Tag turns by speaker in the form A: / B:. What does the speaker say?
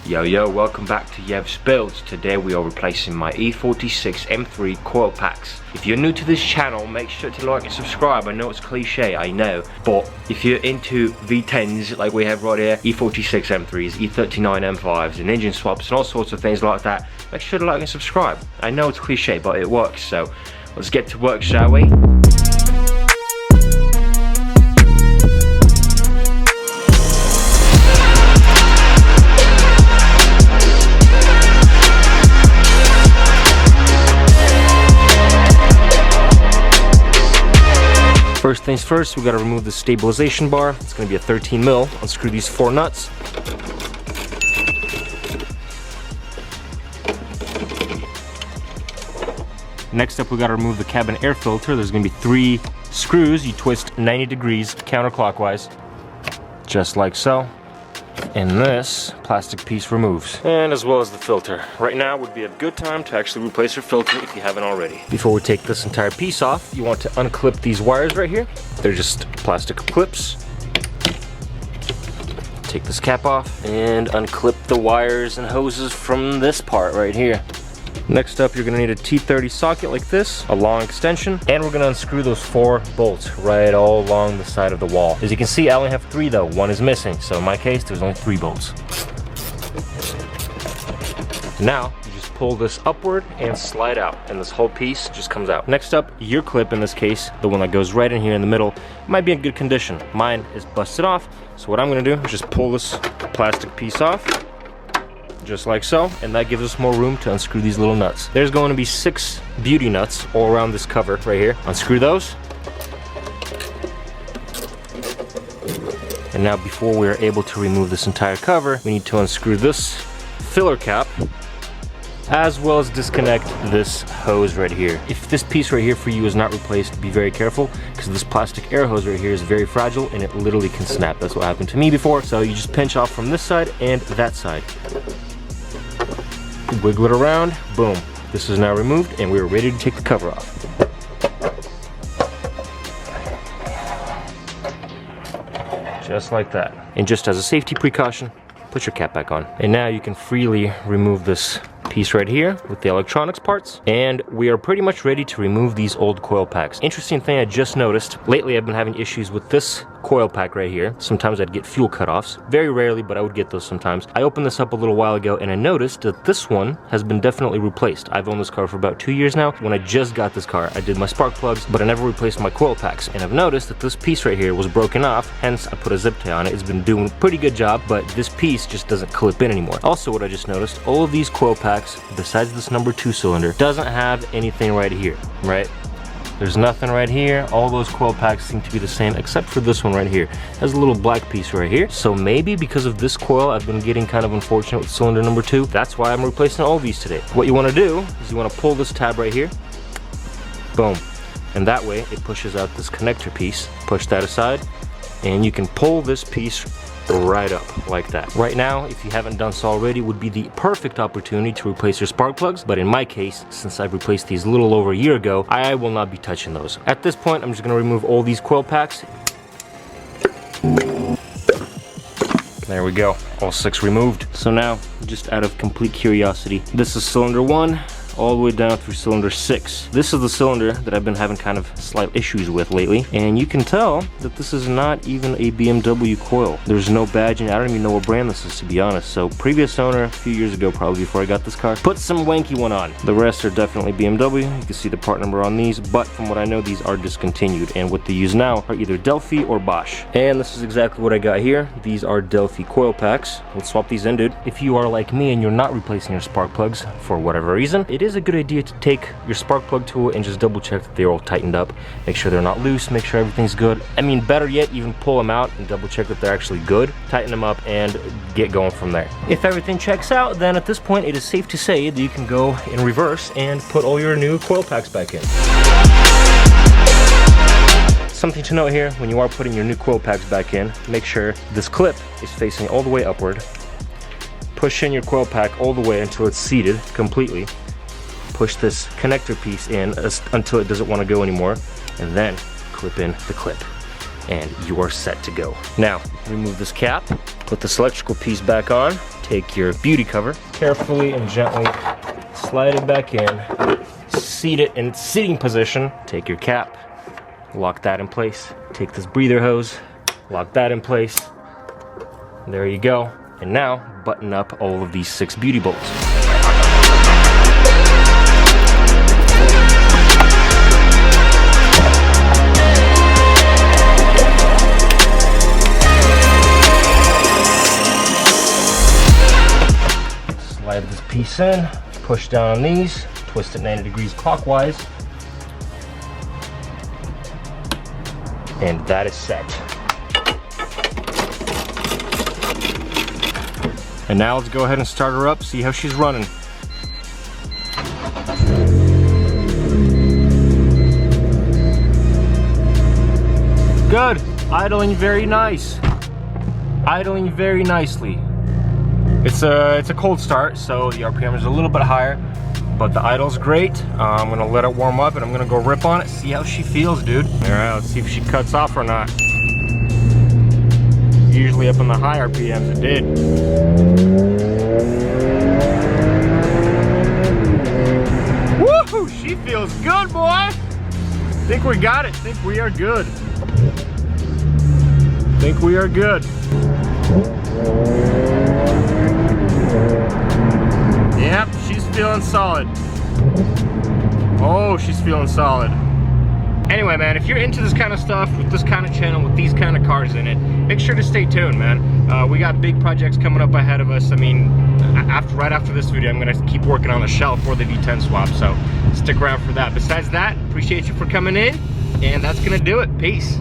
A: Yo, welcome back to Yev's Builds. Today we are replacing my E46 M3 coil packs. If you're new to this channel, make sure to like and subscribe. I know it's cliche, I know, but if you're into V10s like we have right here, E46 M3s, E39 M5s, and engine swaps and all sorts of things like that, make sure to like and subscribe. I know it's cliche, but it works, so let's get to work, shall we? First things first, we gotta remove the stabilization bar. It's gonna be a 13 mil. Unscrew these 4 nuts. Next up, we gotta remove the cabin air filter. There's gonna be 3 screws. You twist 90 degrees counterclockwise, just like so. And this plastic piece removes, and as well as the filter. Right now would be a good time to actually replace your filter if you haven't already. Before we take this entire piece off, you want to unclip these wires right here. They're just plastic clips. Take this cap off and unclip the wires and hoses from this part right here. Next up, you're gonna need a T30 socket like this, a long extension, and we're gonna unscrew those 4 bolts right all along the side of the wall. As you can see, I only have 3 though, 1 is missing. So in my case, there's only 3 bolts. Now, you just pull this upward and slide out, and this whole piece just comes out. Next up, your clip in this case, the one that goes right in here in the middle, might be in good condition. Mine is busted off, so what I'm gonna do is just pull this plastic piece off, just like so, and that gives us more room to unscrew these little nuts. There's going to be 6 beauty nuts all around this cover right here. Unscrew those. And now before we're able to remove this entire cover, we need to unscrew this filler cap, as well as disconnect this hose right here. If this piece right here for you is not replaced, be very careful, because this plastic air hose right here is very fragile and it literally can snap. That's what happened to me before. So you just pinch off from this side and that side. Wiggle it around, boom. This is now removed and we're ready to take the cover off. Just like that. And just as a safety precaution, put your cap back on. And now you can freely remove this piece right here with the electronics parts, and we are pretty much ready to remove these old coil packs. Interesting thing I just noticed, lately I've been having issues with this coil pack right here. Sometimes I'd get fuel cutoffs, very rarely, but I would get those sometimes. I opened this up a little while ago and I noticed that this one has been definitely replaced. I've owned this car for about 2 years now. When I just got this car, I did my spark plugs, but I never replaced my coil packs, and I've noticed that this piece right here was broken off, hence I put a zip tie on it. It's been doing a pretty good job, but this piece just doesn't clip in anymore. Also, what I just noticed, all of these coil packs, besides this number 2 cylinder, doesn't have anything right here, right? There's nothing right here. All those coil packs seem to be the same, except for this one right here. It has a little black piece right here. So maybe because of this coil, I've been getting kind of unfortunate with cylinder number 2. That's why I'm replacing all these today. What you want to do is you want to pull this tab right here. Boom. And that way it pushes out this connector piece. Push that aside, and you can pull this piece right up like that. Right now, if you haven't done so already, would be the perfect opportunity to replace your spark plugs, but in my case, since I've replaced these a little over a year ago, I will not be touching those. At this point, I'm just going to remove all these coil packs. There we go, all 6 removed. So now, just out of complete curiosity, this is cylinder 1 all the way down through cylinder 6. This is the cylinder that I've been having kind of slight issues with lately, and you can tell that this is not even a BMW coil. There's no badging. I don't even know what brand this is, to be honest. So previous owner, a few years ago, probably before I got this car, put some wanky one on. The rest are definitely BMW. You can see the part number on these, but from what I know, these are discontinued, and what they use now are either DELPHI or Bosch. And this is exactly what I got here. These are DELPHI coil packs. Let's swap these in, dude. If you are like me and you're not replacing your spark plugs for whatever reason, it is a good idea to take your spark plug tool and just double check that they're all tightened up. Make sure they're not loose, make sure everything's good. I mean, better yet, even pull them out and double check that they're actually good. Tighten them up and get going from there. If everything checks out, then at this point it is safe to say that you can go in reverse and put all your new coil packs back in. Something to note here, when you are putting your new coil packs back in, make sure this clip is facing all the way upward. Push in your coil pack all the way until it's seated completely. Push this connector piece in until it doesn't want to go anymore, and then clip in the clip, and you are set to go. Now, remove this cap, put this electrical piece back on, take your beauty cover, carefully and gently slide it back in, seat it in its sitting position, take your cap, lock that in place, take this breather hose, lock that in place, there you go, and now button up all of these 6 beauty bolts. Slide this piece in, push down on these, twist it 90 degrees clockwise, and that is set. And now let's go ahead and start her up, see how she's running. Good, idling very nice. Idling very nicely. It's a cold start, so the RPM is a little bit higher, but the idle's great. I'm gonna let it warm up and I'm gonna go rip on it, see how she feels, dude. All right, let's see if she cuts off or not. Usually up in the high RPMs, it did. Woohoo! She feels good, boy! Think we got it. Think we are good. Think we are good. Yep, she's feeling solid. Oh, she's feeling solid. Anyway, man, if you're into this kind of stuff, with this kind of channel, with these kind of cars in it, make sure to stay tuned, man. We got big projects coming up ahead of us. I mean, right after this video, I'm gonna keep working on the shell for the V10 swap, so stick around for that. Besides that, appreciate you for coming in, and that's gonna do it. Peace.